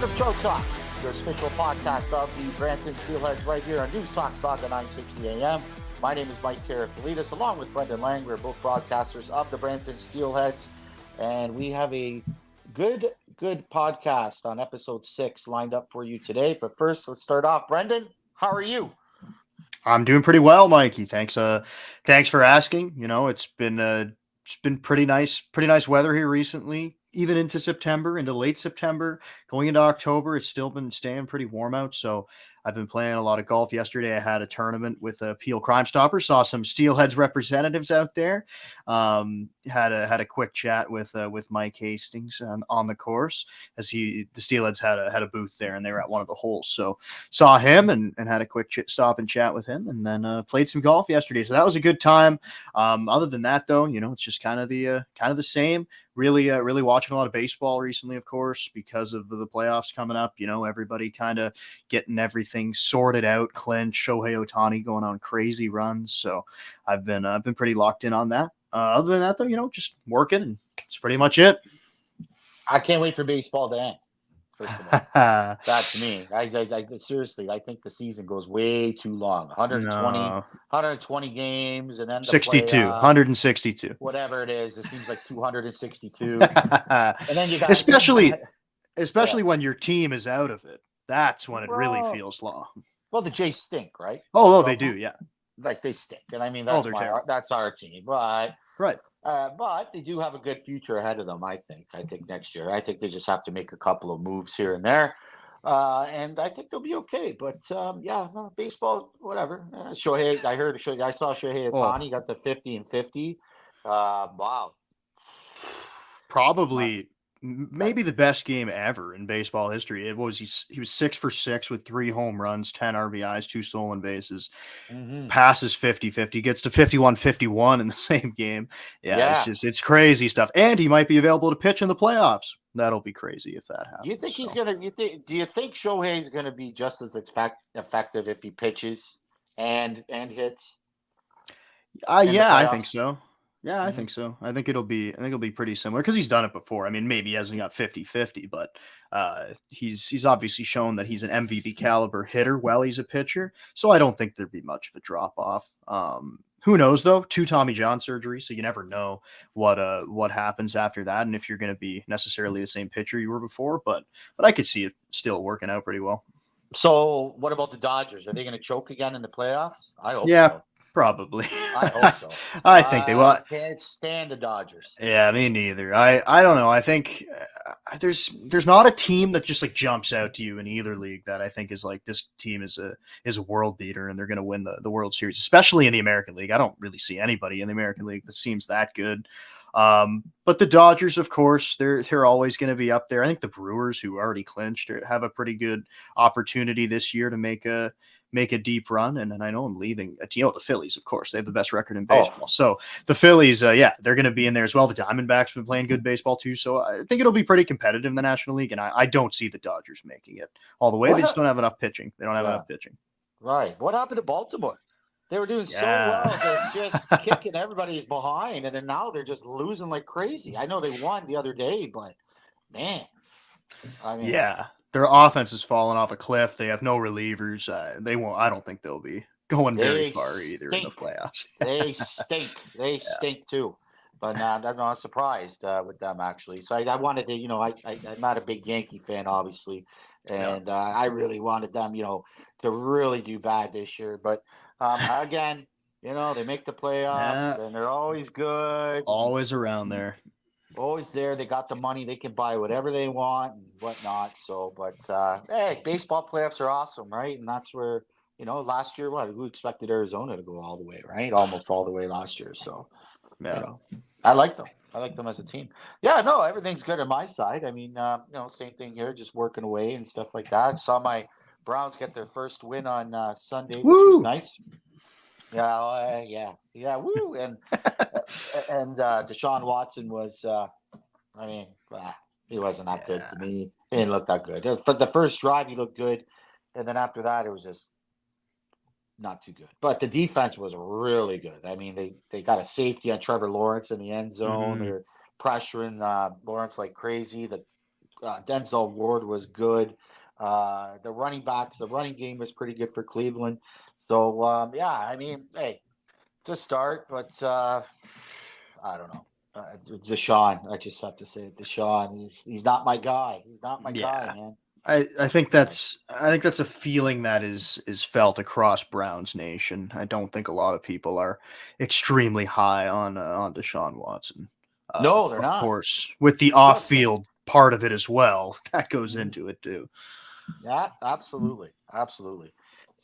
edition of Trout, your official podcast of the Brampton Steelheads right here on News Talk Saga 960 AM. My name is Mike Karafilids, along with Brendan Lang. We're both broadcasters of the Brampton Steelheads, and we have a good podcast on episode 6 lined up for you today. But first, let's start off. Brendan, how are you? I'm doing pretty well, Mikey. Thanks for asking. You know, it's been pretty nice weather here recently, even into September, into late September, going into October. It's still been staying pretty warm out. So I've been playing a lot of golf. Yesterday, I had a tournament with Peel Crime Stopper. Saw some Steelheads representatives out there. Had a quick chat with Mike Hastings on the course, as the Steelheads had a booth there, and they were at one of the holes. So saw him and had a quick stop and chat with him, and then played some golf yesterday. So that was a good time. Other than that, though, you know, it's just kind of the same. Really watching a lot of baseball recently, of course, because of the playoffs coming up. You know, everybody kind of getting everything sorted out, clinched. Shohei Ohtani going on crazy runs. So I've been pretty locked in on that. Other than that, though, you know, just working, and that's pretty much it. I can't wait for baseball to end. First of all, that's me. I seriously, I think the season goes way too long. 120 games, and then 62, 162, whatever it is. It seems like 262. And then you got especially when your team is out of it. That's when it really feels long. Well, the Jays stink, right? Oh, they do, yeah. Like they stink, and I mean that's our team, but right. But they do have a good future ahead of them. I think next year. I think they just have to make a couple of moves here and there, and I think they'll be okay. But baseball, whatever. Shohei, I saw Shohei Ohtani got the 50 and 50. Wow. Probably. Maybe the best game ever in baseball history. He was 6 for 6 with 3 home runs, 10 RBIs, 2 stolen bases, passes 50-50, gets to 51-51 in the same game. Yeah, it's crazy stuff. And he might be available to pitch in the playoffs. That'll be crazy if that happens. Do you think do you think Shohei's gonna be just as effective if he pitches and hits? I think so. Yeah, I think so. I think it'll be pretty similar because he's done it before. I mean, maybe he hasn't got 50-50, but he's obviously shown that he's an MVP caliber hitter while he's a pitcher. So I don't think there'd be much of a drop off. Who knows though? 2 Tommy John surgeries, so you never know what happens after that, and if you're going to be necessarily the same pitcher you were before. But I could see it still working out pretty well. So what about the Dodgers? Are they going to choke again in the playoffs? I hope so. Probably. I hope so. I think they will. I can't stand the Dodgers. Yeah, me neither. I don't know. I think there's not a team that just like jumps out to you in either league that I think is like this team is a world beater and they're going to win the World Series, especially in the American League. I don't really see anybody in the American League that seems that good. But the Dodgers, of course, they're always going to be up there. I think the Brewers, who already clinched, have a pretty good opportunity this year to make a deep run. And then I know I'm leaving. The Phillies, of course, they have the best record in baseball. So the Phillies, they're going to be in there as well. The Diamondbacks have been playing good baseball too. So I think it'll be pretty competitive in the National League. And I don't see the Dodgers making it all the way. They just don't have enough pitching. They don't have enough pitching. Right. What happened to Baltimore? They were doing so well. They're just kicking everybody's behind. And then now they're just losing like crazy. I know they won the other day, but man, I mean, their offense has fallen off a cliff. They have no relievers. They won't. I don't think they'll be going very far either in the playoffs. They stink. They stink too. But I'm not surprised with them actually. So I wanted to, I'm not a big Yankee fan, obviously, and I really wanted them, to really do bad this year. But again, they make the playoffs and they're always good, always around there. Always there. They got the money. They can buy whatever they want and whatnot. So, but hey, baseball playoffs are awesome, right? And that's where, last year, who expected Arizona to go all the way, right? Almost all the way last year. So, I like them. I like them as a team. Yeah, no, everything's good on my side. I mean, same thing here, just working away and stuff like that. Saw my Browns get their first win on Sunday, which was nice. Yeah, woo! And Deshaun Watson was, he wasn't that good to me. He didn't look that good. For the first drive, he looked good, and then after that, it was just not too good. But the defense was really good. I mean, they got a safety on Trevor Lawrence in the end zone. They're pressuring Lawrence like crazy. The Denzel Ward was good. The running game was pretty good for Cleveland. So yeah, I mean, hey, to start, but I don't know. Deshaun, I just have to say it. Deshaun, he's not my guy. He's not my guy, Yeah. man. I Not my think guy. that's a feeling that is felt across Browns Nation. I don't think a lot of people are extremely high on Deshaun Watson. No, they're Of not. course, with the off Trust me. field part of it as well, that goes Mhm. into it too. Yeah, absolutely, absolutely.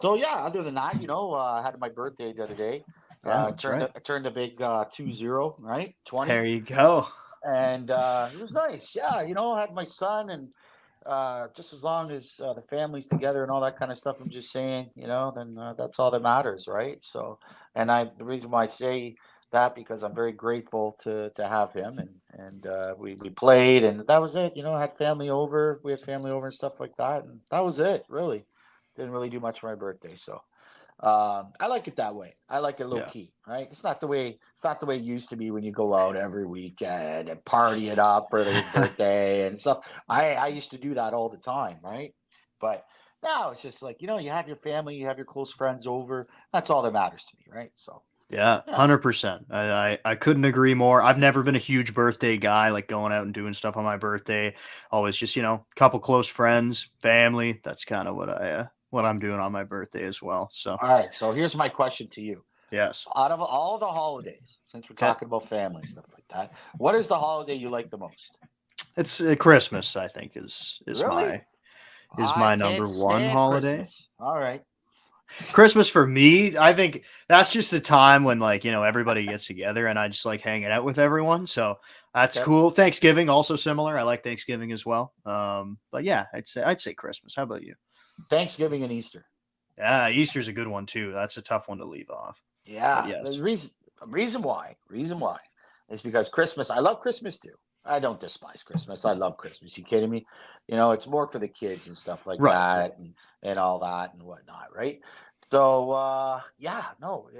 So yeah, other than that, I had my birthday the other day. Yeah, that's right. I turned a big 20, right? 20. There you go. And it was nice. Yeah, I had my son, and just as long as the family's together and all that kind of stuff, I'm just saying, then that's all that matters, right? So, and the reason why I say that, because I'm very grateful to have him, and we played, and that was it. I had family over, we had family over and stuff like that, and that was it. Really, didn't really do much for my birthday, so. I like it that way. I like it low Yeah. key, right? It's not the way it used to be when you go out every weekend and party it up for his birthday and stuff. I used to do that all the time, right? But now it's just like, you have your family, you have your close friends over. That's all that matters to me, right? So Yeah, yeah. 100%. I couldn't agree more. I've never been a huge birthday guy, like going out and doing stuff on my birthday. Always just, couple close friends, family. That's kind of what I'm doing on my birthday as well. So, All right. So here's my question to you. yes. Out of all the holidays, since we're Okay. talking about family stuff like that, what is the holiday you like the most? It's Christmas, I think is Really? I my can't number one stand holiday. Christmas. All right. Christmas for me, I think that's just the time when everybody gets together and I just like hanging out with everyone. So that's Okay. cool. Thanksgiving also similar. I like Thanksgiving as well. But yeah, I'd say Christmas. How about you? Thanksgiving and Easter. Yeah, Easter's a good one too. That's a tough one to leave off. But Yeah. yes. The reason why is because Christmas, I love Christmas too. I don't despise Christmas. I love Christmas. You kidding me? It's more for the kids and stuff like Right, right. that, and all that and whatnot, right? So yeah, no.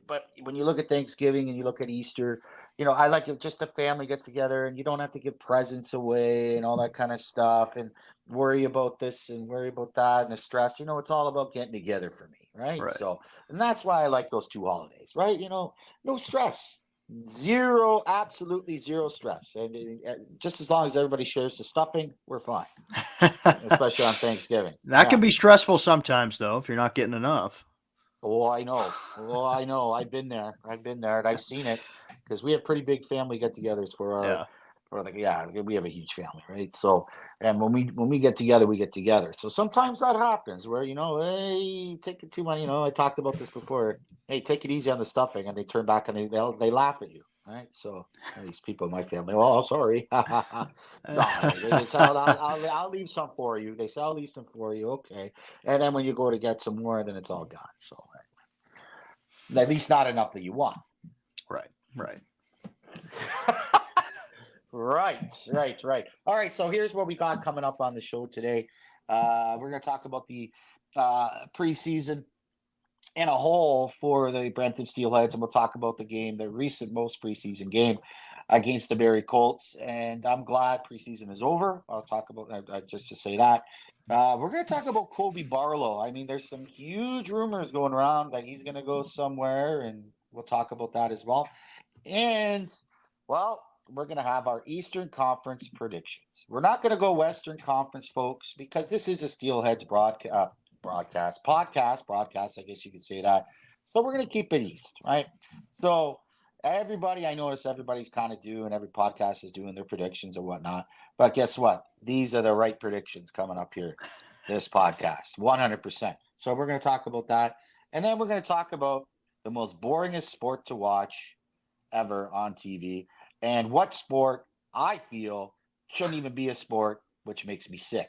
But when you look at Thanksgiving and you look at Easter, I like it just the family gets together and you don't have to give presents away and all that kind of stuff and worry about this and worry about that and the stress. It's all about getting together for me, right? Right. So, and that's why I like those two holidays, right? No stress, zero, absolutely zero stress, and just as long as everybody shares the stuffing, we're fine. Especially on Thanksgiving. That Yeah. can be stressful sometimes though if you're not getting enough. Oh, I know. Oh, I know. I've been there. I've been there, and I've seen it because we have pretty big family get-togethers Yeah. yeah, we have a huge family, right? So, and when we get together, we get together. So sometimes that happens where hey, take it too much. I talked about this before. Hey, take it easy on the stuffing, and they turn back and they laugh at you, right? So these people in my family, oh, sorry. No, they say, I'll leave some for you. They say, I'll leave some for you. Okay. And then when you go to get some more, then it's all gone. So at least not enough that you want. Right. Right. Right. All right. So here's what we got coming up on the show today. We're going to talk about the preseason in a whole for the Brampton Steelheads, and we'll talk about the game, the recent most preseason game against the Barrie Colts. And I'm glad preseason is over. I'll talk about just to say that. We're going to talk about Kobe Barlow. I mean, there's some huge rumors going around that he's going to go somewhere, and we'll talk about that as well. And, well, we're going to have our Eastern Conference predictions. We're not going to go Western Conference, folks, because this is a Steelheads broadcast, I guess you could say that. So we're going to keep it East, right? So I notice everybody's kind of doing, every podcast is doing their predictions and whatnot. But guess what? These are the right predictions coming up here, this podcast, 100%. So we're going to talk about that. And then we're going to talk about the most boringest sport to watch ever on TV and what sport I feel shouldn't even be a sport, which makes me sick.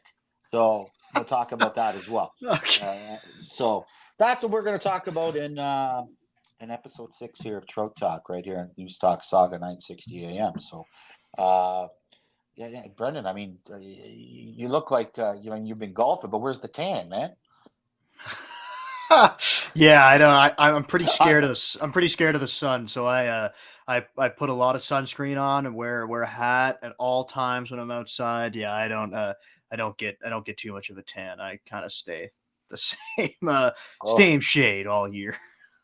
So we'll talk about that as well. Okay. So that's what we're going to talk about in episode 6 here of Trout Talk, right here on News Talk Saga 960 AM. So, yeah, Brendan, I mean, you look like you've been golfing, but where's the tan, man? Yeah, I know. I'm pretty I scared of know. this. I'm pretty scared of the sun, so I put a lot of sunscreen on and wear a hat at all times when I'm outside. Yeah, I don't get too much of a tan. I kind of stay the Oh, same shade all year.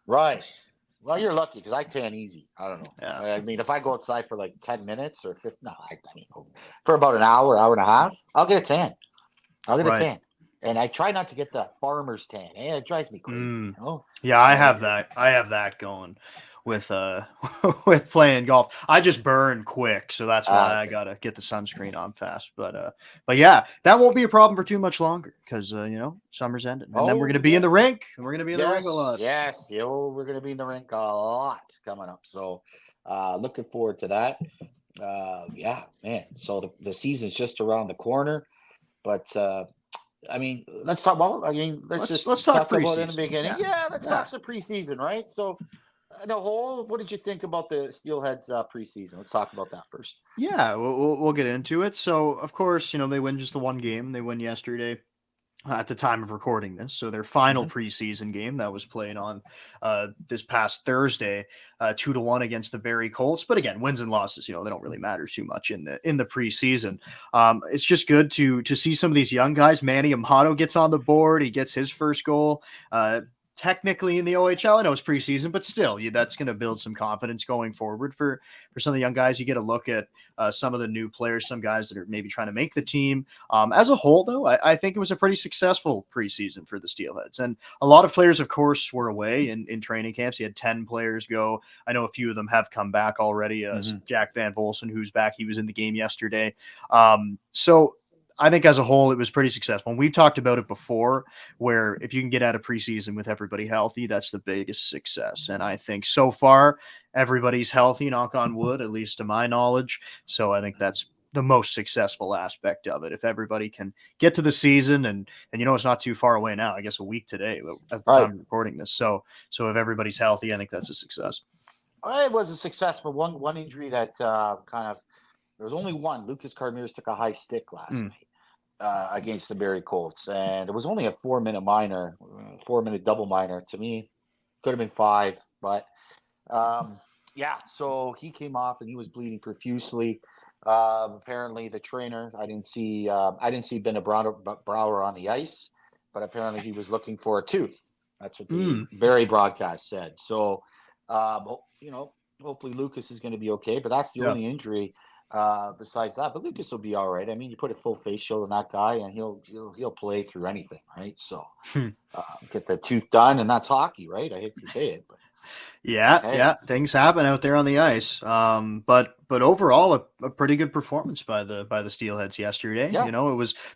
right. Well, you're lucky because I tan easy. I don't know. Yeah. I mean, if I go outside for like 10 minutes or 15, no, I mean, for about an hour, hour and a half, I'll get a tan. I'll get a Right. tan, and I try not to get the farmer's tan. It drives me crazy. Mm. You know. Yeah, You know. I have that going with with playing golf. I just burn quick, so that's why I Okay. gotta get the sunscreen on fast. But yeah, that won't be a problem for too much longer because summer's ending, and then we're gonna Oh be in yeah. the rink, and we're gonna be in the rink a Yes. lot. Yes. Yo, we're gonna be in the rink a lot coming up. So, looking forward to that. Yeah, man. So the season's just around the corner, but I mean, let's talk. Well, I mean, let's Let's just talk talk about it in the preseason. beginning. Yeah, Yeah, let's yeah. talk some preseason, right? So, in a whole, what did you think about the Steelheads preseason? Let's talk about that first. Yeah, we'll get into it. So, of course, they win just the one game. They win yesterday at the time of recording this. So their final Hmm. preseason game that was played on this past Thursday, 2-1 against the Barry Colts. But again, wins and losses, they don't really matter too much in the preseason. It's just good to see some of these young guys. Manny Amato gets on the board. He gets his first goal. Technically in the OHL, I know it's preseason, but still, that's going to build some confidence going forward for some of the young guys. You get a look at some of the new players, some guys that are maybe trying to make the team. As a whole, though, I think it was a pretty successful preseason for the Steelheads. And a lot of players, of course, were away in training camps. You had 10 players go. I know a few of them have come back already. Hmm. Jack Van Volsen, who's back, he was in the game yesterday. So I think as a whole, it was pretty successful. And we've talked about it before, where if you can get out of preseason with everybody healthy, that's the biggest success. And I think so far, everybody's healthy, knock on wood, at least to my knowledge. So I think that's the most successful aspect of it. If everybody can get to the season and it's not too far away now, I guess a week today at the Right. time of recording this. So if everybody's healthy, I think that's a success. It was a success for one injury that kind of there was only one. Lucas Carmiers took a high stick last Mm, night against the Barry Colts, and it was only a 4 minute minor, 4 minute double minor. To me, could have been five, but yeah. So he came off and he was bleeding profusely. Apparently, the trainer I didn't see Ben Brower on the ice, but apparently he was looking for a tooth. That's what the mm, Barry broadcast said. So, hopefully Lucas is going to be okay. But that's the yeah. only injury besides that. But Lucas will be all right. I mean, you put a full face shield on that guy, and he'll play through anything, right? So get the tooth done, and that's hockey, right? I hate to say it, but Yeah, hey, yeah, things happen out there on the ice. But overall, a pretty good performance by the Steelheads yesterday. yeah,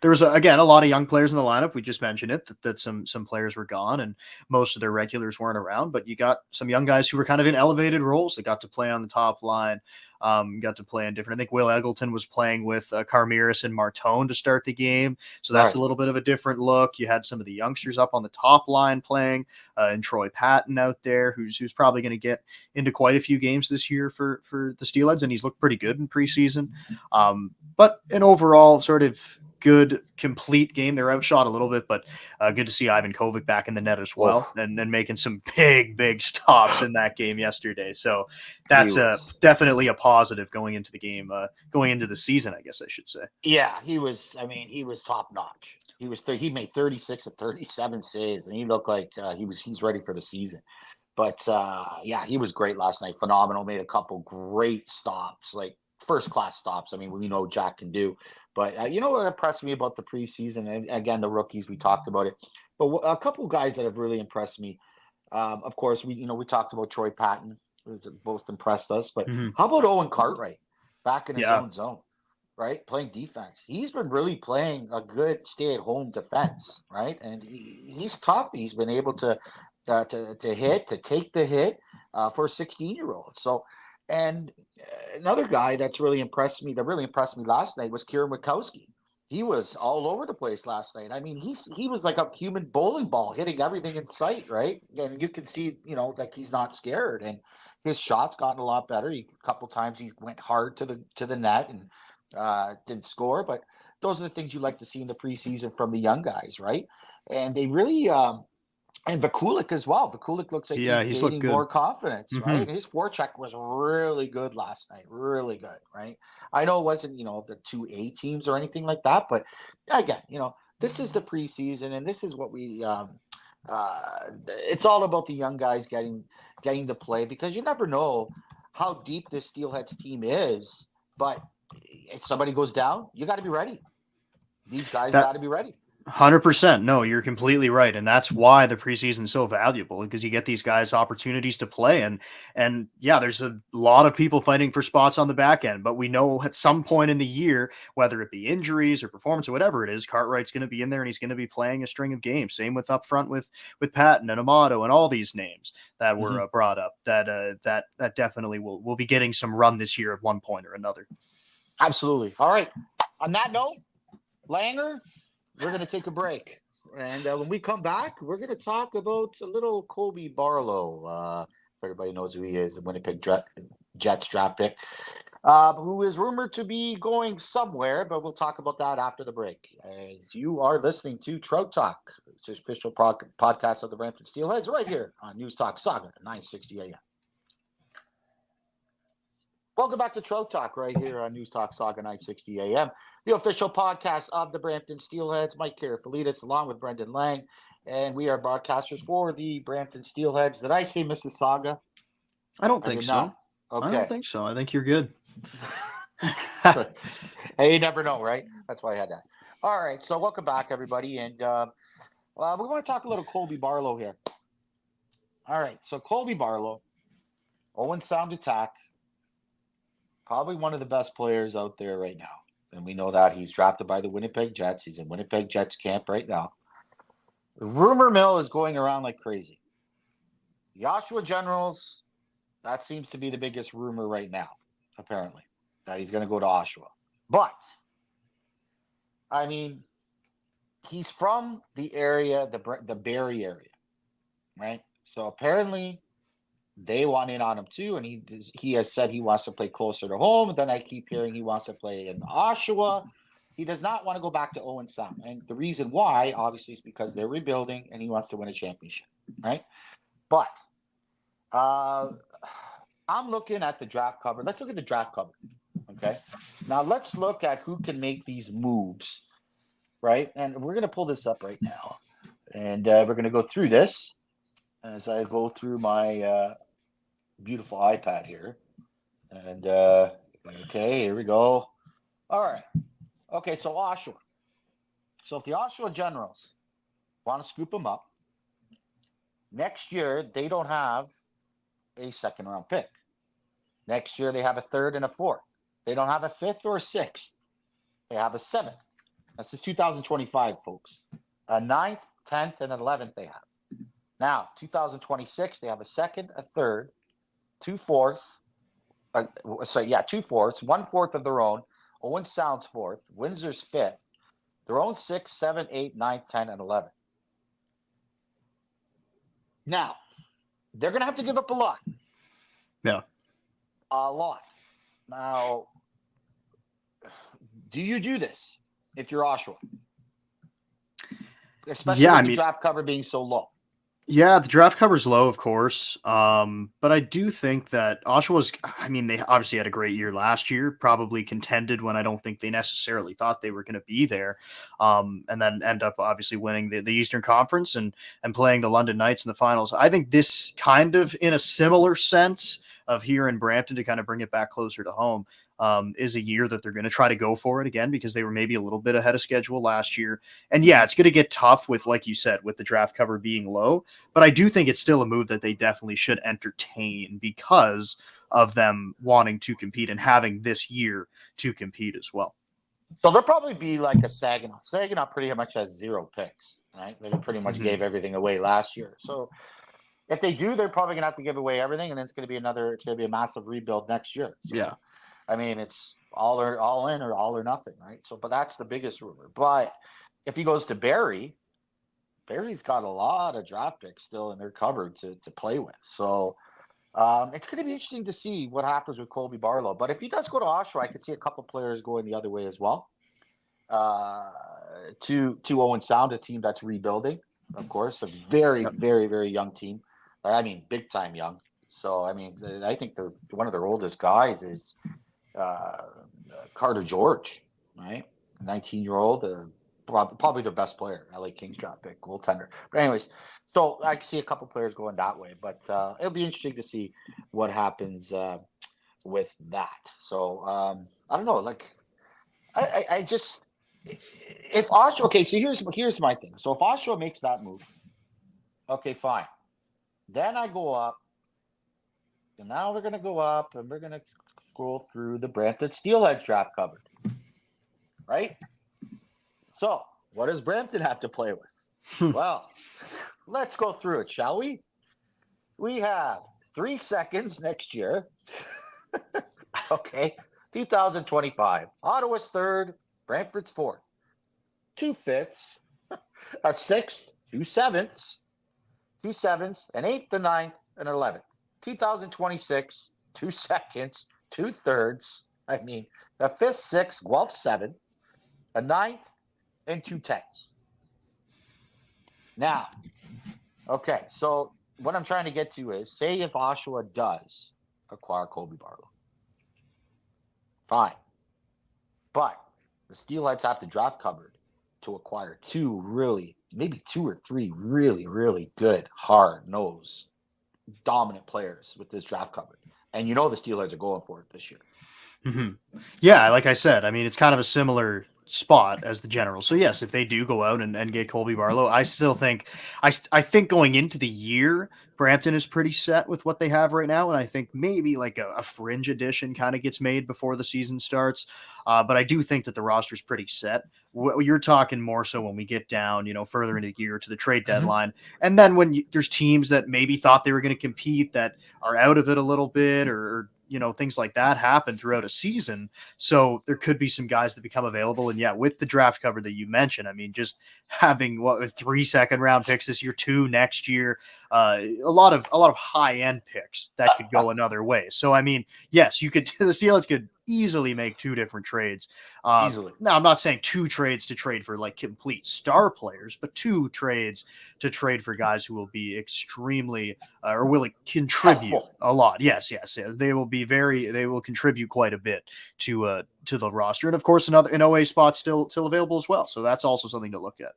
There was again a lot of young players in the lineup. We just mentioned it that some players were gone and most of their regulars weren't around. But you got some young guys who were kind of in elevated roles that got to play on the top line. Got to play in different. I think Will Eggleton was playing with Carmiris and Martone to start the game, so that's a right, little bit of a different look. You had some of the youngsters up on the top line playing, and Troy Patton out there, who's probably going to get into quite a few games this year for the Steelheads, and he's looked pretty good in preseason. But an overall sort of good, complete game. They're outshot a little bit, but good to see Ivan Kovic back in the net as well, oh, and making some big stops in that game yesterday. So he that's was. definitely a positive going into the game, going into the season, I guess I should say. Yeah, he was. I mean, he was top notch. He made 36 of 37 saves, and he looked like he's ready for the season. But yeah, he was great last night. Phenomenal. Made a couple great stops, like first class stops. I mean, we know Jack can do. But you know what impressed me about the preseason, and again the rookies, we talked about it. But a couple guys that have really impressed me. Of course, we talked about Troy Patton, who's both impressed us. But Mhm. how about Owen Cartwright back in his Yeah. own zone? Right, playing defense. He's been really playing a good stay-at-home defense, right? And he's tough. He's been able to hit, to take the hit for a 16-year-old. So, and another guy that really impressed me last night was Kieran Wachowski. He was all over the place last night. I mean, he was like a human bowling ball, hitting everything in sight, right? And you can see, like he's not scared, and his shots gotten a lot better. A couple times he went hard to the net and didn't score, but those are the things you like to see in the preseason from the young guys, right? And they really And Vakulik as well. Vakulik looks like Yeah, he's he's looked gaining good. more confidence, Hmm. right? His forecheck was really good last night. Really good, right? I know it wasn't, the 2A teams or anything like that, but again, this is the preseason, and this is what it's all about the young guys getting to play, because you never know how deep this Steelheads team is. But if somebody goes down, you got to be ready. These guys That got to be ready. 100%. No, you're completely right, and that's why the preseason is so valuable, because you get these guys opportunities to play, and yeah, there's a lot of people fighting for spots on the back end, but we know at some point in the year, whether it be injuries or performance or whatever it is, Cartwright's going to be in there and he's going to be playing a string of games. Same with up front with Patton and Amato and all these names that were brought up. That definitely will be getting some run this year at one point or another. Absolutely. All right. On that note, Langer, we're going to take a break. And when we come back, we're going to talk about a little Colby Barlow. If everybody knows who he is, a Winnipeg Jets draft pick, who is rumored to be going somewhere, but we'll talk about that after the break. As you are listening to Trout Talk, it's the official podcast of the Brampton Steelheads, right here on News Talk Saga, 960 AM. Welcome back to Trout Talk right here on News Talk Saga 960 AM, the official podcast of the Brampton Steelheads. Mike Karafilids along with Brendan Lang, and we are broadcasters for the Brampton Steelheads. Did I say Mississauga? I don't I think did so. not. I don't Okay. think so. I think you're good. Hey, you never know, right? That's why I had that. All right, so welcome back, everybody, and we want to talk a little Colby Barlow here. All right, so Colby Barlow, Owen Sound attack. Probably one of the best players out there right now. And we know that he's drafted by the Winnipeg Jets. He's in Winnipeg Jets camp right now. The rumor mill is going around like crazy. The Oshawa Generals, that seems to be the biggest rumor right now, apparently, that he's going to go to Oshawa. But, I mean, he's from the area, the Barrie area, right? So apparently they want in on him too, and he has said he wants to play closer to home. And then I keep hearing he wants to play in Oshawa. He does not want to go back to Owen Sound, and the reason why, obviously, is because they're rebuilding, and he wants to win a championship, right? But I'm looking at the draft cover. Let's look at the draft cover, okay? Now let's look at who can make these moves, right? And we're gonna pull this up right now, and we're gonna go through this as I go through my beautiful iPad here. And okay, here we go. All right. Okay, so Oshawa. So if the Oshawa Generals want to scoop them up, next year they don't have a second round pick. Next year they have a third and a fourth. They don't have a fifth or a sixth. They have a seventh. This is 2025, folks. A ninth, 10th, and 11th they have. Now, 2026, they have a second, a third, two fourths, 2/4, 1/4 of their own. Owen Sound's fourth, Windsor's fifth, their own 6, 7, 8, 9, 10, and 11. Now, they're going to have to give up a lot. Yeah. A lot. Now, do you do this if you're Oshawa? Especially with the draft cover being so low. Yeah, the draft cover's low, of course. But I do think that Oshawa's, they obviously had a great year last year, probably contended when I don't think they necessarily thought they were going to be there. And then end up obviously winning the Eastern Conference and playing the London Knights in the finals. I think this kind of in a similar sense of here in Brampton, to kind of bring it back closer to home, is a year that they're going to try to go for it again, because they were maybe a little bit ahead of schedule last year. And yeah, it's going to get tough with, like you said, with the draft cover being low, but I do think it's still a move that they definitely should entertain because of them wanting to compete and having this year to compete as well. So they'll probably be like a Saginaw. Saginaw pretty much has 0 picks, right? They pretty much gave everything away last year. So if they do, they're probably gonna have to give away everything, and then it's gonna be a massive rebuild next year. So, yeah. I mean, it's all in or all or nothing, right? So, but that's the biggest rumor. But if he goes to Barrie, Barrie's got a lot of draft picks still in their cupboard to play with. So it's going to be interesting to see what happens with Colby Barlow. But if he does go to Oshawa, I could see a couple players going the other way as well. To Owen Sound, a team that's rebuilding. of course, a very, Yep. very, very young team. I mean, big time young. So, I mean, I think one of their oldest guys is uh, Carter George, right? 19-year-old, probably their best player, LA Kings draft pick, goaltender. But anyways, so I can see a couple players going that way, but it'll be interesting to see what happens with that. So I don't know, like I just if Oshawa, okay, so here's my thing. So if Oshawa makes that move, okay, fine. Then I go up, and now we're gonna go up, and we're gonna scroll through the Brampton Steelheads draft cupboard, right? So what does Brampton have to play with? Well, let's go through it, shall we? We have 3 seconds next year. Okay, 2025. Ottawa's third, Brantford's fourth. 2 fifths, a sixth, 2 sevenths, 2 sevenths, an eighth, a ninth, an 11th. 2026, 2 seconds, 2 thirds. I mean, a fifth, sixth, Guelph seven, a ninth, and 2 tenths. Now, okay, so what I'm trying to get to is, say if Oshawa does acquire Colby Barlow, fine, but the Steelheads have the draft cupboard to acquire maybe 2 or 3 really, really good, hard-nosed, dominant players with this draft cupboard. And you know the Steelheads are going for it this year. Mm-hmm. Yeah, like I said, I mean, it's kind of a similar spot as the Generals. So yes, if they do go out and get Colby Barlow, I still think I think going into the year, Brampton is pretty set with what they have right now, and I think maybe like a fringe addition kind of gets made before the season starts. But I do think that the roster is pretty set. You're talking more so when we get down, further into the year to the trade deadline, and then when there's teams that maybe thought they were going to compete that are out of it a little bit, or things like that happen throughout a season. So there could be some guys that become available. And yeah, with the draft cover that you mentioned, I mean, just having 3 second round picks this year, 2 next year, a lot of high end picks that could go another way. So, I mean, yes, the Steelers could easily make 2 different trades. Easily. Now, I'm not saying 2 trades to trade for like complete star players, but 2 trades to trade for guys who will be extremely or will contribute helpful a lot. Yes. They will contribute quite a bit to the roster. And of course, an OA spot still available as well. So that's also something to look at.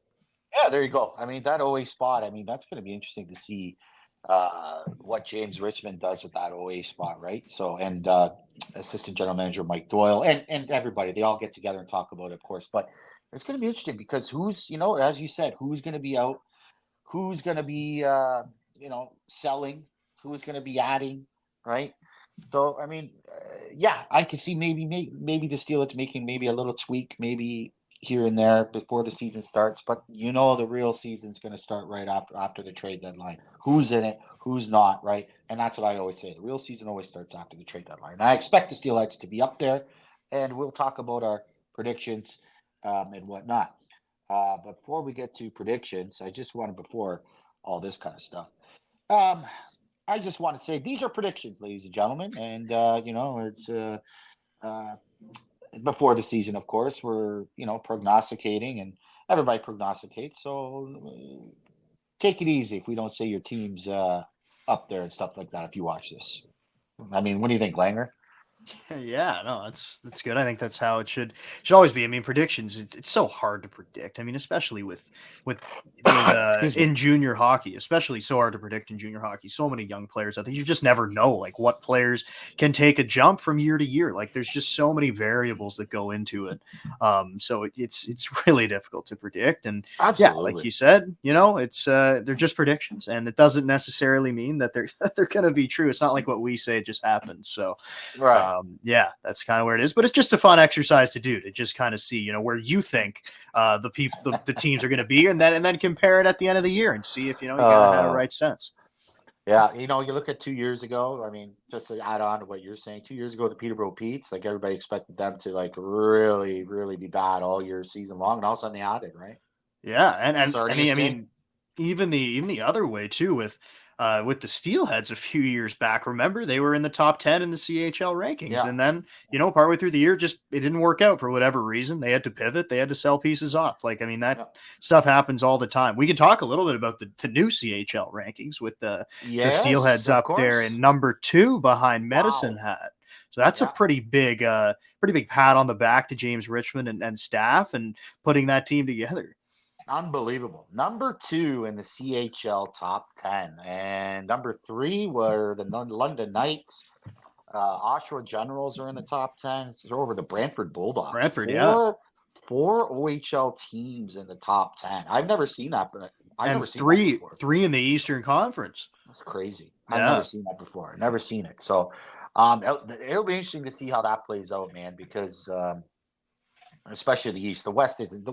Yeah, there you go. I mean, that OA spot, I mean, that's going to be interesting to see what James Richmond does with that OA spot, right? So, and assistant general manager Mike Doyle and everybody, they all get together and talk about it, of course. But it's going to be interesting because who's, as you said, who's going to be out, who's going to be, selling, who's going to be adding, right? So, I mean, yeah, I can see maybe the Steelers making maybe a little tweak, maybe here and there before the season starts, but the real season's going to start right after the trade deadline. Who's in it, who's not, right? And that's what I always say. The real season always starts after the trade deadline. And I expect the Steelheads to be up there, and we'll talk about our predictions and whatnot. But before we get to predictions, before all this kind of stuff, I just want to say these are predictions, ladies and gentlemen, and it's before the season, of course. We're prognosticating, and everybody prognosticates. So take it easy if we don't say your team's up there and stuff like that. If you watch this, I mean, what do you think, Langer? Yeah, no, that's good. I think that's how it should always be. I mean, predictions, it's so hard to predict. I mean, especially with Excuse me. in junior hockey, especially so hard to predict in junior hockey. So many young players. I think you just never know like what players can take a jump from year to year. Like there's just so many variables that go into it. So it's really difficult to predict. And yeah, like Absolutely. you said, it's they're just predictions, and it doesn't necessarily mean that they're going to be true. It's not like what we say just happens. So. Right. Yeah, that's kind of where it is, but it's just a fun exercise to do, to just kind of see, where you think the teams are going to be, and then compare it at the end of the year and see if you kind of had a right sense. Yeah, you look at 2 years ago. I mean, just to add on to what you're saying, 2 years ago, the Peterborough Petes, like everybody expected them to like really, really be bad all year season long, and all of a sudden they had it, right? Yeah, and I Sarnia State. mean, even the other way too with with the Steelheads a few years back. Remember, they were in the top 10 in the CHL rankings. Yeah. And then, partway through the year, just it didn't work out for whatever reason. They had to pivot. They had to sell pieces off. Like, I mean, that Yeah. stuff happens all the time. We can talk a little bit about the new CHL rankings with the Yes, Steelheads of up there in course. number 2 behind Medicine Wow. Hat. So that's a Yeah. pretty big pat on the back to James Richmond and staff and putting that team together. Unbelievable. Number 2 in the CHL top 10. And number 3 were the London Knights. Oshawa Generals are in the top 10. So over the Brantford Bulldogs. Brantford, yeah. Four OHL teams in the top 10. I've never seen that, but I've And never seen that before. three in the Eastern Conference. That's crazy. Yeah. I've never seen that before. Never seen it. So it'll be interesting to see how that plays out, man, because especially the East. The West isn't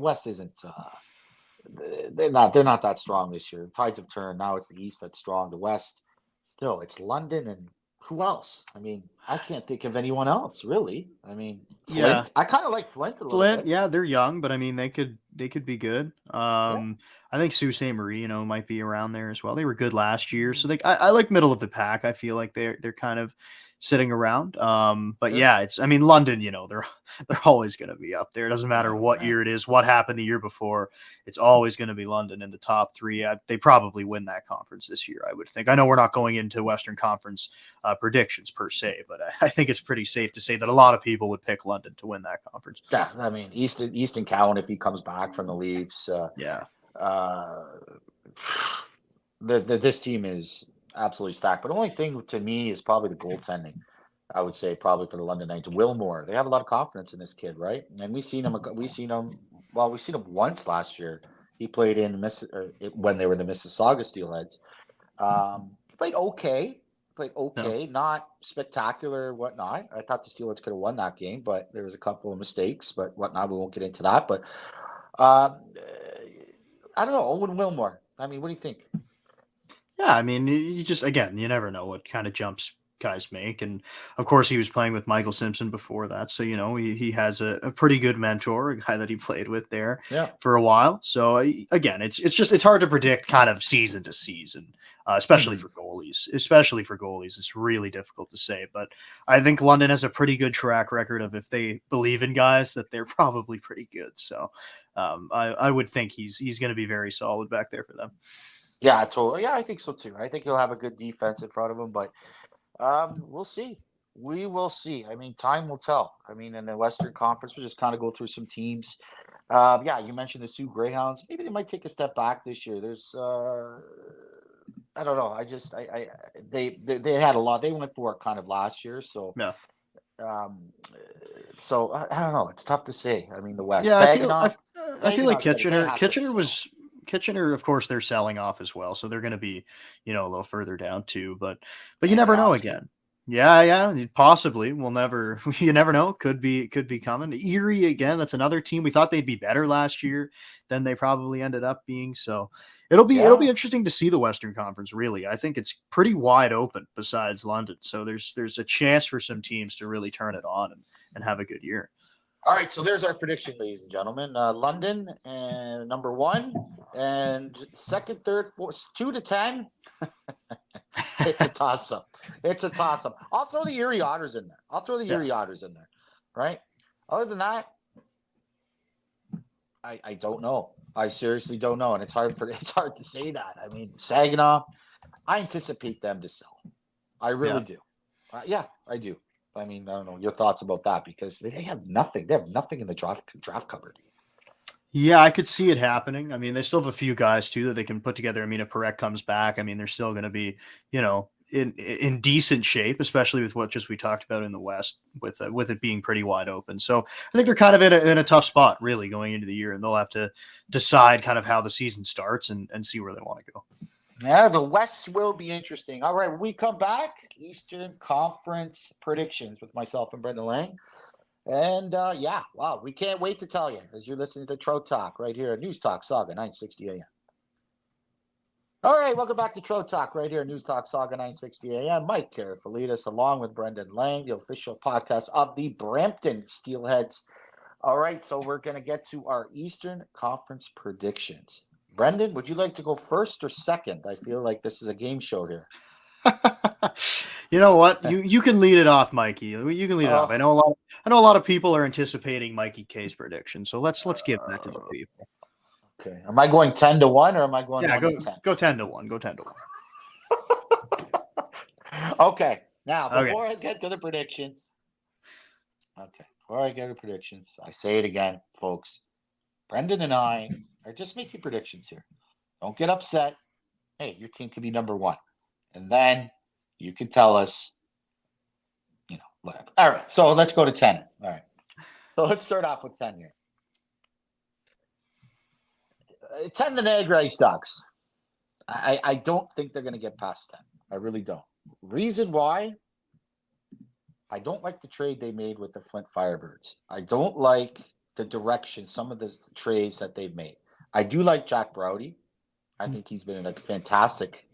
they're not that strong this year. The tides have turned. Now it's the East that's strong. The West, still, it's London and who else? I mean, I can't think of anyone else really. I mean, Flint. Yeah. I kind of like Flint a little bit. Yeah, they're young, but I mean, they could be good. I think Sault Ste. Marie, might be around there as well. They were good last year, so I like middle of the pack. I feel like they're kind of sitting around. But yeah, London, they're always going to be up there. It doesn't matter what year it is, what happened the year before. It's always going to be London in the top 3. They probably win that conference this year, I would think. I know we're not going into Western Conference predictions per se, but I think it's pretty safe to say that a lot of people would pick London to win that conference. Yeah, I mean, Easton Cowan, if he comes back from the Leafs, this team is absolutely stacked. But the only thing to me is probably the goaltending. I would say probably for the London Knights, Wilmore. They have a lot of confidence in this kid, right? And we've seen him once last year. He played in when they were the Mississauga Steelheads. He played okay. Not spectacular, whatnot. I thought the Steelheads could have won that game, but there was a couple of mistakes, but whatnot. We won't get into that. But I don't know. Owen Wilmore. I mean, what do you think? Yeah, I mean, you never know what kind of jumps guys make. And of course, he was playing with Michael Simpson before that. So, he has a pretty good mentor, a guy that he played with there for a while. So, again, it's hard to predict kind of season to season, especially for goalies. It's really difficult to say. But I think London has a pretty good track record of if they believe in guys that they're probably pretty good. So I would think he's going to be very solid back there for them. Yeah, totally. Yeah, I think so too. I think he'll have a good defense in front of him, but we'll see. We will see. I mean, time will tell. I mean, in the Western Conference, we'll just kind of go through some teams. You mentioned the Sioux Greyhounds. Maybe they might take a step back this year. There's, I don't know. They had a lot. They went for it kind of last year. So, yeah. So I don't know. It's tough to say. I mean, the West. Yeah, I feel like Kitchener, of course, they're selling off as well, so they're going to be, a little further down too. But you never know. Again, yeah, possibly. We'll never. You never know. Could be coming. Erie again. That's another team. We thought they'd be better last year than they probably ended up being. So it'll be interesting to see the Western Conference. Really, I think it's pretty wide open. Besides London, so there's a chance for some teams to really turn it on and have a good year. All right, so there's our prediction, ladies and gentlemen. London and number 1, and second, third, fourth, 2 to 10. It's a toss-up. I'll throw the Erie Otters in there. Right? Other than that, I don't know. I seriously don't know, and it's hard to say that. I mean, Saginaw, I anticipate them to sell. I really do. I do. I mean, I don't know your thoughts about that because they have nothing. They have nothing in the draft cupboard. Yeah, I could see it happening. I mean, they still have a few guys too that they can put together. I mean, if Perek comes back, I mean, they're still going to be, in decent shape, especially with what just we talked about in the West, with it being pretty wide open. So I think they're kind of in a tough spot, really, going into the year, and they'll have to decide kind of how the season starts and see where they want to go. Yeah, the West will be interesting. All right, when we come back, Eastern Conference predictions with myself and Brendan Lang. And we can't wait to tell you as you're listening to Trout Talk right here at News Talk Saga 960 AM. All right, welcome back to Trout Talk right here at News Talk Saga 960 AM. Mike Karafilids along with Brendan Lang, the official podcast of the Brampton Steelheads. All right, so we're going to get to our Eastern Conference predictions. Brendan, would you like to go first or second? I feel like this is a game show here. You know what? You can lead it off, Mikey. You can lead it off. Oh, I know a lot of people are anticipating Mikey K's prediction, so let's give that to the people. okay. Am I going 10-1 or am I going Yeah, 1-10? go 10-1. Go 10-1. Okay. Now, Okay. before I get to the predictions, I say it again, folks. Brendan and I are just making predictions here. Don't get upset. Hey, your team could be number 1. And then you can tell us, whatever. All right. So let's go to 10. All right. So let's start off with 10 here. 10, the Niagara Ice Dogs. I don't think they're going to get past 10. I really don't. Reason why? I don't like the trade they made with the Flint Firebirds. I don't like the direction, some of the trades that they've made. I do like Jack Browdy. I think he's been a fantastic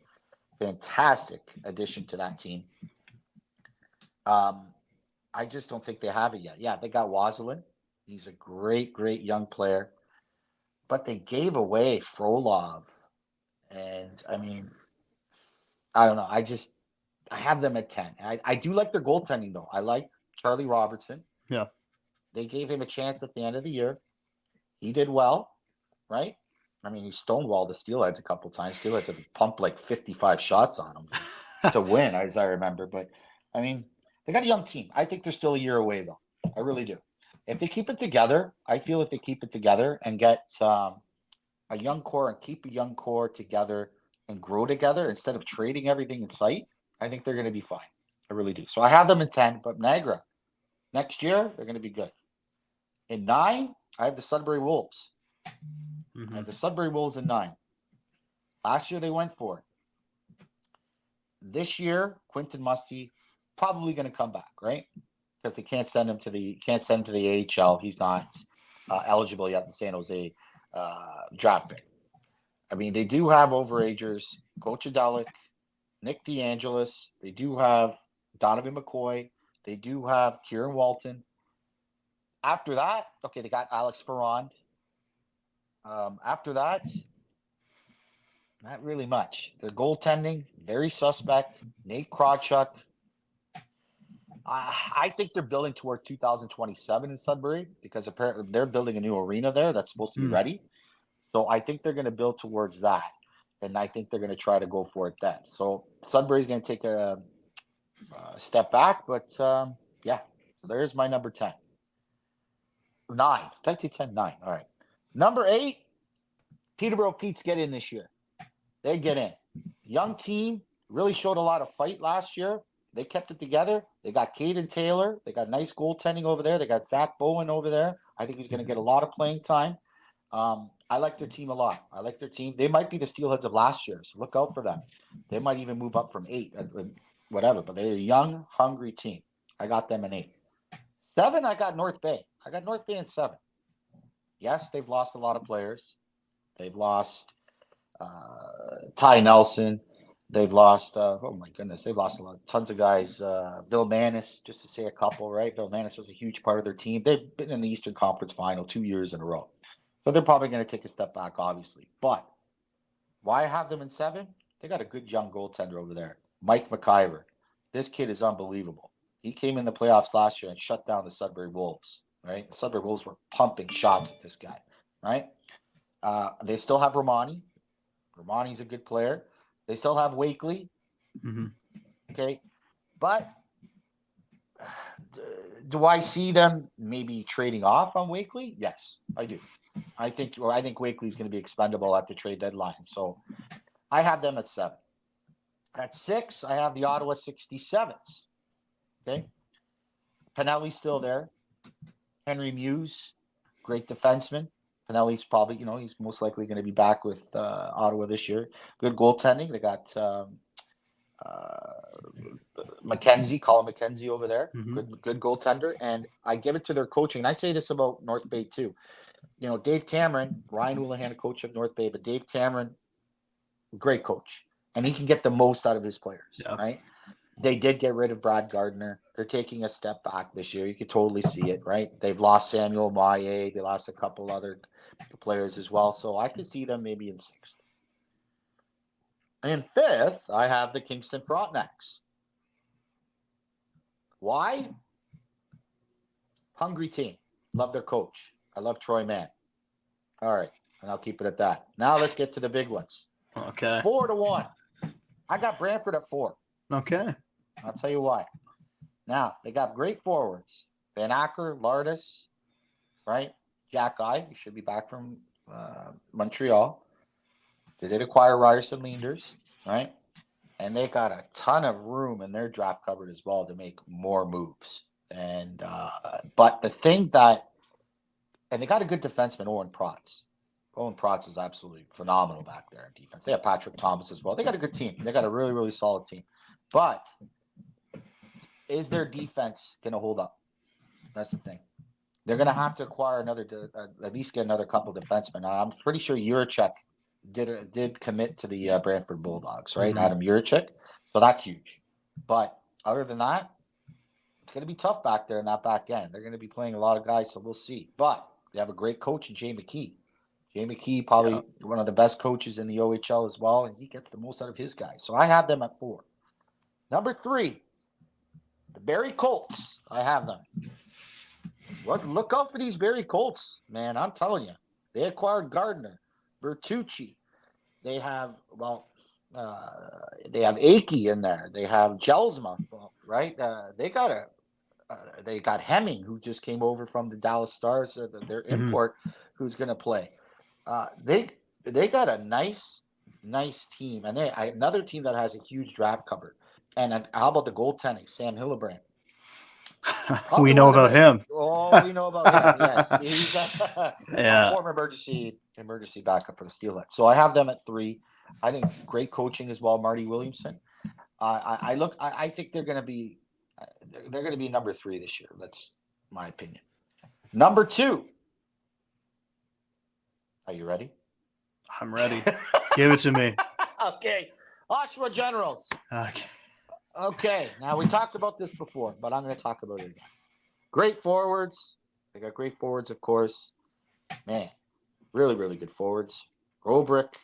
addition to that team. I just don't think they have it yet. Yeah, they got Wazelin. He's a great young player. But they gave away Frolov. And, I mean, I don't know. I have them at 10. I do like their goaltending, though. I like Charlie Robertson. Yeah. They gave him a chance at the end of the year. He did well, right? I mean, he stonewalled the Steelheads a couple times. Steelheads have pumped like 55 shots on him to win, as I remember. But, I mean, they got a young team. I think they're still a year away, though. I really do. If they keep it together, I feel if they keep it together and get a young core and keep a young core together and grow together instead of trading everything in sight, I think they're going to be fine. I really do. So I have them in 10, but Niagara, next year, they're going to be good. In 9, I have the Sudbury Wolves. I have the Sudbury Wolves in 9. Last year, they went for it. This year, Quentin Musty probably going to come back, right? Because they can't send him to the AHL. He's not eligible yet in San Jose draft pick. I mean, they do have overagers, Coach Adelic, Nick DeAngelis. They do have Donovan McCoy. They do have Kieran Walton. After that, okay, they got Alex Ferrand. After that, not really much. Their goaltending, very suspect. Nate Krawchuk. I think they're building toward 2027 in Sudbury because apparently they're building a new arena there that's supposed to be ready. So I think they're going to build towards that. And I think they're going to try to go for it then. So Sudbury's going to take a step back. But, yeah, so there's my number 10. 9. Did I say 10? 9. All right. Number 8, Peterborough Petes get in this year. They get in. Young team, really showed a lot of fight last year. They kept it together. They got Caden Taylor. They got nice goaltending over there. They got Zach Bowen over there. I think he's going to get a lot of playing time. I like their team a lot. I like their team. They might be the Steelheads of last year, so look out for them. They might even move up from 8, whatever, but they're a young, hungry team. I got them in 8. 7, I got North Bay. I got North Bay in 7. Yes, they've lost a lot of players. They've lost Ty Nelson. They've lost, oh my goodness, they've lost tons of guys. Bill Manis, just to say a couple, right? Bill Manis was a huge part of their team. They've been in the Eastern Conference Final 2 years in a row. So they're probably going to take a step back, obviously. But why have them in 7? They got a good young goaltender over there, Mike McIver. This kid is unbelievable. He came in the playoffs last year and shut down the Sudbury Wolves, right? The Sudbury Wolves were pumping shots at this guy, right? They still have Romani. Romani's a good player. They still have Wakely. Okay. But do I see them maybe trading off on Wakely? Yes, I do. I think Wakely is going to be expendable at the trade deadline. So I have them at 7. At 6, I have the Ottawa 67s. Okay. Pinelli's still there. Henry Muse, great defenseman. Pinelli's probably, he's most likely going to be back with Ottawa this year. Good goaltending. They got Colin McKenzie over there. Good goaltender. And I give it to their coaching. And I say this about North Bay too. Dave Cameron, Ryan Houlihan, coach of North Bay, but Dave Cameron, great coach. And he can get the most out of his players, right? They did get rid of Brad Gardner. They're taking a step back this year. You could totally see it, right? They've lost Samuel Maillet. They lost a couple other players as well. So I could see them maybe in 6th. In 5th, I have the Kingston Frontenacs. Why? Hungry team. Love their coach. I love Troy Mann. All right. And I'll keep it at that. Now let's get to the big ones. Okay. 4-1. I got Brantford at 4. Okay. I'll tell you why. Now, they got great forwards. Van Acker, Lardis, right? Jack Guy, he should be back from Montreal. They did acquire Ryerson Leanders, right? And they got a ton of room in their draft cupboard as well to make more moves. And but the thing that, and they got a good defenseman, Owen Protz. Owen Protz is absolutely phenomenal back there in defense. They have Patrick Thomas as well. They got a good team. They got a really, really solid team. But is their defense going to hold up? That's the thing. They're going to have to acquire at least get another couple defensemen. I'm pretty sure Juracek did commit to the Brantford Bulldogs, right? Mhm. Adam Juracek. So that's huge. But other than that, it's going to be tough back there in that back end. They're going to be playing a lot of guys, so we'll see. But they have a great coach in Jay McKee. Jay McKee, probably one of the best coaches in the OHL as well, and he gets the most out of his guys. So I have them at 4. Number 3, the Barrie Colts. I have them. Look out for these Barrie Colts, man. I'm telling you. They acquired Gardner, Bertucci. They have, they have Akey in there. They have Jelsma, right? They got Hemming, who just came over from the Dallas Stars, their import, who's going to play. They got a nice team, and another team that has a huge draft cupboard. And how about the goaltending, Sam Hillebrand? We know about him. Oh, we know about him. Yes, he's a former emergency backup for the Steelheads. So I have them at 3. I think great coaching as well, Marty Williamson. I think they're going to be number 3 this year. That's my opinion. Number 2. Are you ready? I'm ready. Give it to me. Okay. Oshawa Generals. Okay. Now, we talked about this before, but I'm going to talk about it again. Great forwards. They got great forwards, of course. Man, really, really good forwards. Robrick,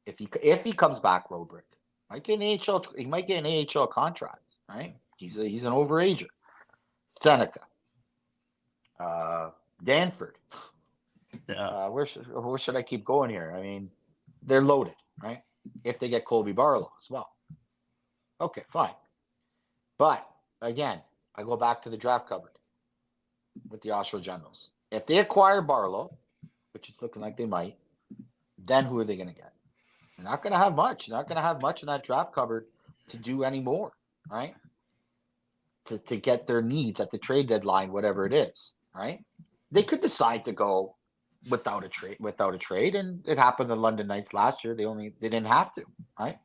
if he comes back, Robrick might get an AHL. He might get an AHL contract, right? He's an overager. Seneca, Danford. Yeah. Where should I keep going here? I mean, they're loaded, right? If they get Colby Barlow as well. Okay, fine. But again, I go back to the draft cupboard with the Oshawa Generals. If they acquire Barlow, which it's looking like they might, then who are they going to get? They're not going to have much. They're not going to have much in that draft cupboard to do any more, right? To get their needs at the trade deadline, whatever it is, right? They could decide to go without a trade, and it happened to London Knights last year. They didn't have to, right?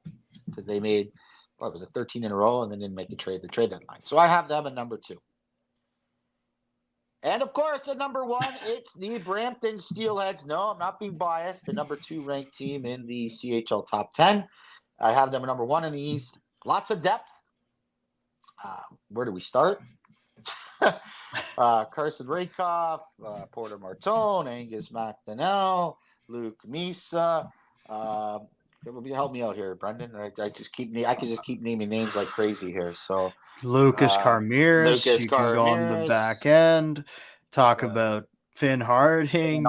Because they made 13 in a row, and then didn't make the trade deadline. So I have them at number 2. And of course, at number 1, it's the Brampton Steelheads. No, I'm not being biased. The number 2 ranked team in the CHL top 10. I have them at number 1 in the East. Lots of depth. Where do we start? Carson Rakoff, Porter Martone, Angus McDonnell, Luke Misa. Help me out here, Brendan. I can just keep naming names like crazy here. So Lucas Carmiers. You can go on the back end. Talk about Finn Harding.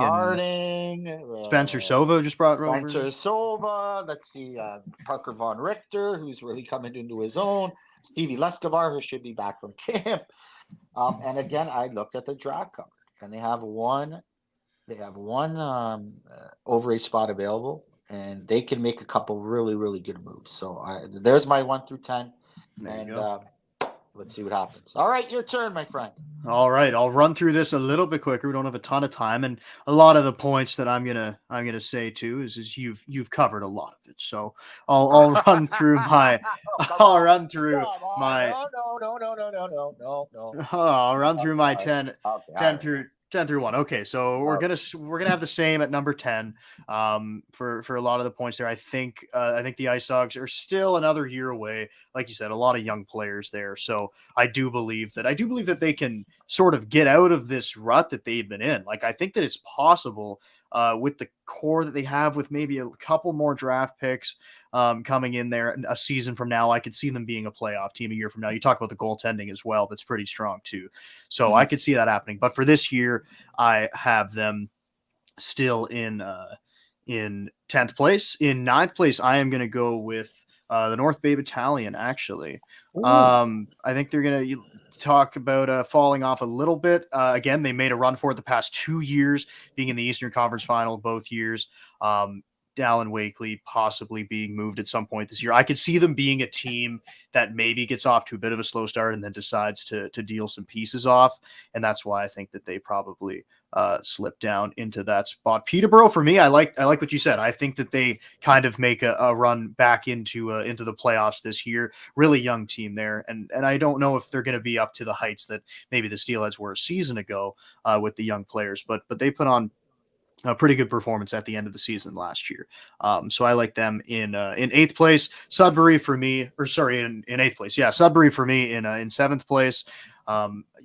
Spencer Sova just brought over. Spencer Sova. Let's see. Parker Von Richter, who's really coming into his own. Stevie Lescavar, who should be back from camp. And again, I looked at the draft cupboard, and they have one overage spot available, and they can make a couple really, really good moves. So there's my 1 through 10, let's see what happens. All right, your turn, my friend. All right, I'll run through this a little bit quicker. We don't have a ton of time, and a lot of the points that I'm gonna say too is you've covered a lot of it. So I'll run through my I'll run through my 10 through 1. Okay, so we're gonna have the same at number 10. For a lot of the points there, I think the Ice Dogs are still another year away. Like you said, a lot of young players there. So I do believe that they can sort of get out of this rut that they've been in. Like, I think that it's possible with the core that they have, with maybe a couple more draft picks coming in there a season from now, I could see them being a playoff team a year from now. You talk about the goaltending as well. That's pretty strong too. So I Mhm. could see that happening. But for this year, I have them still in 10th place. In ninth place, I am going to go with the North Bay Battalion, actually. Ooh. I think they're going to talk about falling off a little bit. Again, they made a run for it the past 2 years, being in the Eastern Conference Final both years. Dallin Wakely possibly being moved at some point this year. I could see them being a team that maybe gets off to a bit of a slow start and then decides to deal some pieces off. And that's why I think that they probably slip down into that spot. Peterborough, for me, I like what you said. I think that they kind of make a run back into the playoffs this year. Really young team there, and I don't know if they're going to be up to the heights that maybe the Steelheads were a season ago with the young players, but they put on a pretty good performance at the end of the season last year. So I like them in eighth place. Sudbury for me, or sorry, in eighth place. Yeah, Sudbury for me in seventh place.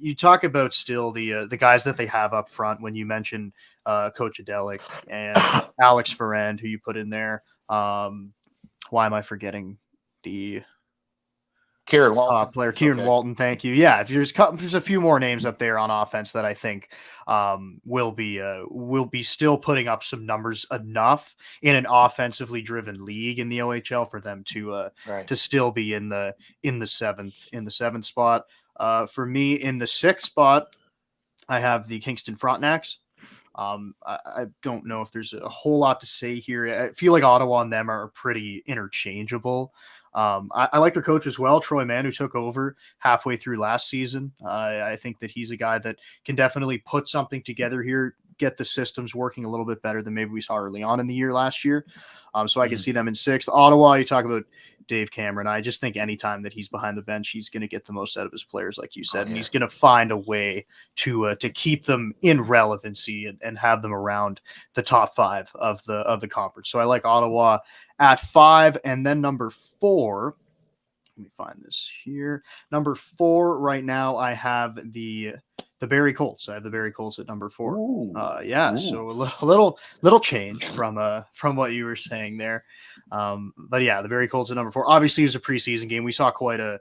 You talk about still the guys that they have up front when you mention Coach Adelic and Alex Ferrand, who you put in there. Why am I forgetting the Kieran Walton. player It's Kieran okay. Walton? Thank you. Yeah, if there's a few more names up there on offense that I think will be still putting up some numbers enough in an offensively driven league in the OHL for them Right. to still be in the seventh spot. For me, in the sixth spot, I have the Kingston Frontenacs. I don't know if there's a whole lot to say here. I feel like Ottawa and them are pretty interchangeable. I like their coach as well, Troy Mann, who took over halfway through last season. I think that he's a guy that can definitely put something together here, get the systems working a little bit better than maybe we saw early on in the year last year. So I can Mhm. see them in sixth. Ottawa, you talk about Dave Cameron. I just think anytime that he's behind the bench, he's going to get the most out of his players, like you Oh said, and yeah. he's going to find a way to keep them in relevancy and have them around the top five of the conference. So I like Ottawa at five, and then number four. Let me find this here. Number four right now, I have the Barrie Colts. I have the Barrie Colts at number four. Ooh. Yeah, Ooh. so a little change from what you were saying there. But yeah, the Barrie Colts at number four. Obviously, it was a preseason game. We saw quite a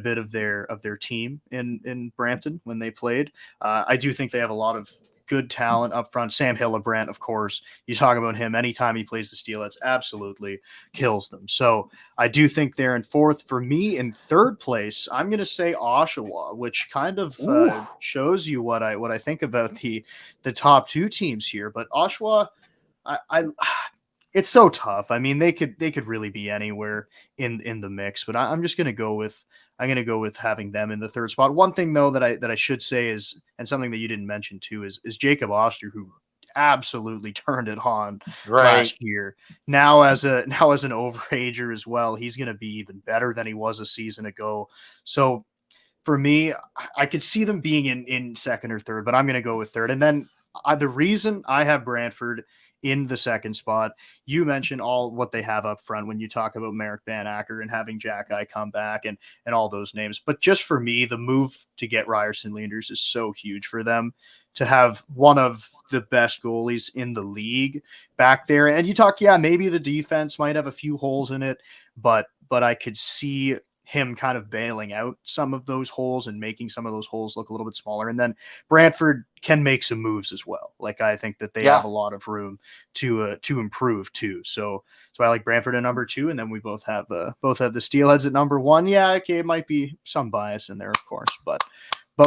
bit of their team in Brampton when they played. I do think they have a lot of good talent up front. Sam Hillebrand, of course, you talk about him anytime he plays the Steelheads, absolutely kills them. So I do think they're in fourth. For me, in third place, I'm going to say Oshawa, which kind of Ooh. shows you what I think about the top two teams here. But Oshawa, I it's so tough. I mean, they could really be anywhere in the mix, but I'm just I'm gonna go with having them in the third spot. One thing though that I should say is, and something that you didn't mention too, is Jacob Oster, who absolutely turned it on Right. last year. Now as an overager as well, he's gonna be even better than he was a season ago. So for me, I could see them being in second or third, but I'm going to go with third. And then the reason I have Brantford in the second spot, you mentioned all what they have up front when you talk about Merrick Van Acker and having Jack I come back and all those names. But just for me, the move to get Ryerson Leanders is so huge for them to have one of the best goalies in the league back there. And you talk, yeah, maybe the defense might have a few holes in it, but I could see him kind of bailing out some of those holes and making some of those holes look a little bit smaller. And then Brantford can make some moves as well. Like I think that they have Yeah. a lot of room to improve too. So I like Brantford at number two, and then we both have the Steelheads at number one. Yeah, okay, it might be some bias in there, of course, but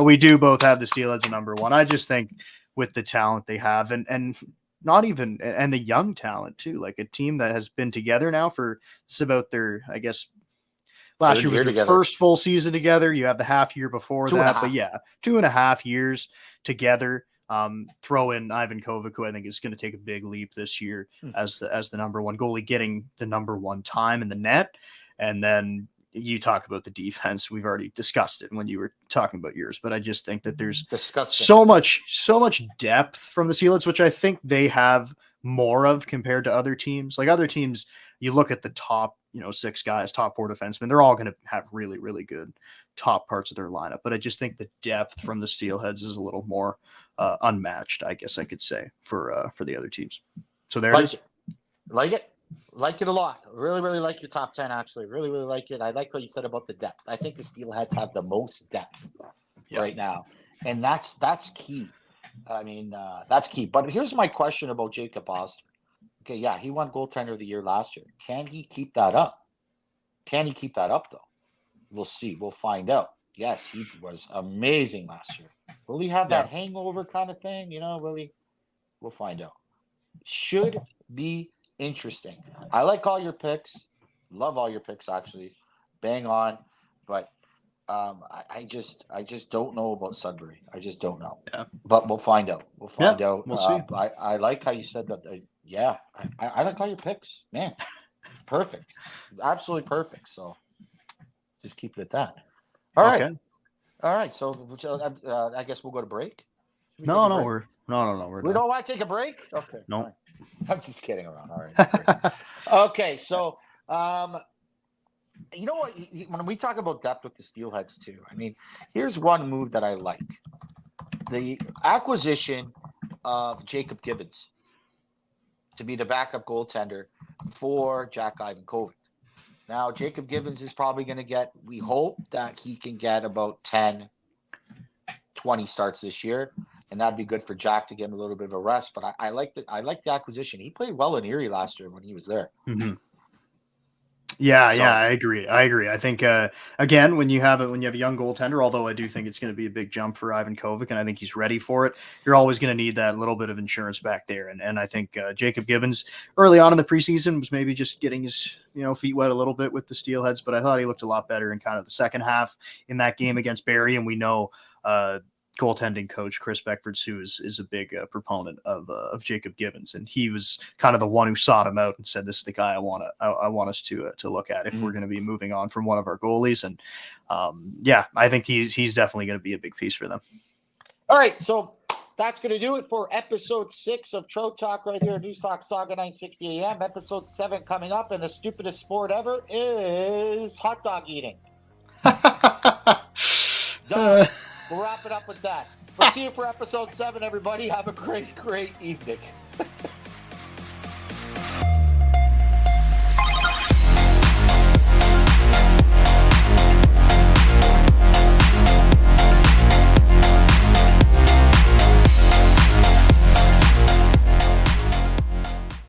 we do both have the Steelheads at number one. I just think with the talent they have and not even and the young talent too, like a team that has been together now for it's about their, I guess, last Third year was year their together. first full season together. You have the half year before Two and a that, but half. yeah, 2.5 years together. Throw in Ivan Kovic, who I think is going to take a big leap this year Hmm. as the number one goalie, getting the number one time in the net. And then you talk about the defense. We've already discussed it when you were talking about yours, but I just think that there's Disgusting. so much depth from the Steelers, which I think they have more of compared to other teams. Like other teams, you look at the top, six guys, top four defensemen, they're all going to have really, really good top parts of their lineup. But I just think the depth from the Steelheads is a little more unmatched, I guess I could say, for the other teams. So there Like it is. it. Like it a lot. Really, really like your top 10, actually. Really, really like it. I like what you said about the depth. I think the Steelheads have the most depth right now. And that's key. I mean, that's key. But here's my question about Jacob Oster. Okay, yeah, he won goaltender of the year last year. Can he keep that up? Can he keep that up, though? We'll see. We'll find out. Yes, he was amazing last year. Will he have that hangover kind of thing? Will he? We'll find out. Should be interesting. I like all your picks. Love all your picks, actually. Bang on. But I just don't know about Sudbury. I just don't know. Yeah. But we'll find out. We'll find out. We'll see. I like how you said that. I like all your picks, man. Perfect. Absolutely perfect. So just keep it at that. All right. All right. So I guess we'll go to break. No, we're we don't want to take a break. Okay. No. Right. I'm just kidding around. All right. Okay. So, you know what? When we talk about depth with the Steelheads too, I mean, here's one move that I like: the acquisition of Jacob Gibbons to be the backup goaltender for Jack Ivankovic. Now, Jacob Gibbons is probably going to get, we hope that he can get about 10, 20 starts this year. And that'd be good for Jack to get him a little bit of a rest. But I like the acquisition. He played well in Erie last year when he was there. Mm-hmm. Yeah, I agree. I think again, when you have a young goaltender, although I do think it's going to be a big jump for Ivankovic, and I think he's ready for it, you're always going to need that little bit of insurance back there. And I think Jacob Gibbons early on in the preseason was maybe just getting his feet wet a little bit with the Steelheads, but I thought he looked a lot better in kind of the second half in that game against Barrie, and we know goaltending coach Chris Beckford-Sue is a big proponent of Jacob Gibbons, and he was kind of the one who sought him out and said, "This is the guy I want us to look at if we're going to be moving on from one of our goalies." And I think he's definitely going to be a big piece for them. All right, so that's going to do it for episode 6 of Trout Talk right here at News Talk Saga 960 AM. Episode 7 coming up, and the stupidest sport ever is hot dog eating. Done. We'll wrap it up with that. We'll see you for episode 7, everybody. Have a great, great evening.